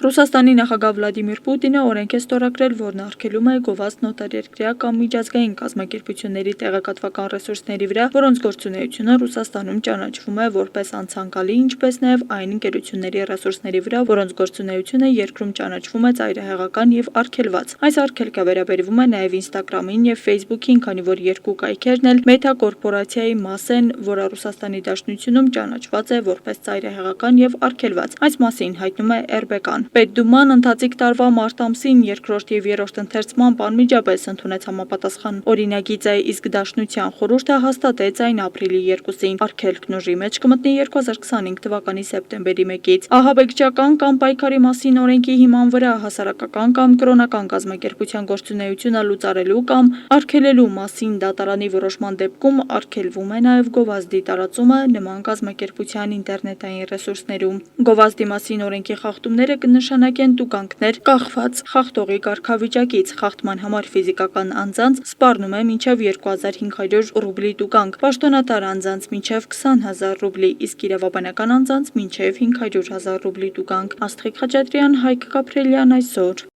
Ռուսաստանի նախագահ Վլադիմիր Պուտինը օրենք է ստորագրել, որն արգելում է գովազդ նոտարերկրյա կամ միջազգային կազմակերպությունների տեղեկատվական ռեսուրսների վրա, որոնց գործունեությունը Ռուսաստանում ճանաչվում է որպես անցանկալի, ինչպես նաև այն ընկերությունների ռեսուրսների վրա, որոնց գործունեությունը երկրում ճանաչվում է ծայրահեղական և արգելված։ Այս արգելքը վերաբերվում է նաև Instagram-ին և Facebook-ին, քանի որ երկու կայքերն էլ Meta կորպորացիայի մաս են, որը Ռուսաստանի Դաշնությունում ճանաչված է որպես ծայրահեղական և արգելված։ Այս մասին հայտնում է RBK-ն։ Պետդուման ընթացիկ տարվա մարտ ամսին երկրորդ և երրորդ ընթերցմամբ անմիջապես ընդունեց համապատասխան օրինագիծը, իսկ Դաշնության խորհուրդը հաստատեց այն ապրիլի 2-ին։ Արգելքն ուժի մեջ կմտնի 2025 թվականի սեպտեմբերի 1-ից։ Ահաբեկչական կամ պայքարի մասին օրենքի հիման վրա հասարակական կամ կրոնական կազմակերպության գործունեությունը լուծարելու կամ արգելելու մասին դատարանի որոշման դեպքում արգելվում է նաև գովազդի տարածումը նման կազմակերպության ինտերնետային ռեսուրսներում։ Գովազդի մասին օրենքի խախտումները կնշանակեն տուգանքներ կախված խախտողի կարգավիճակից։ Խախտման համար ֆիզիկական անձանց սպառնում է մինչև 2500 ռուբլի տուգանք, պաշտոնատար անձանց մինչև 20,000 ռուբլի, իսկ իրավաբանական անձանց մինչև 500,000 ռուբլի տուգանք։ Աստղիկ Խաչատրյան, Հայկ Գաբրելյան, այսօր։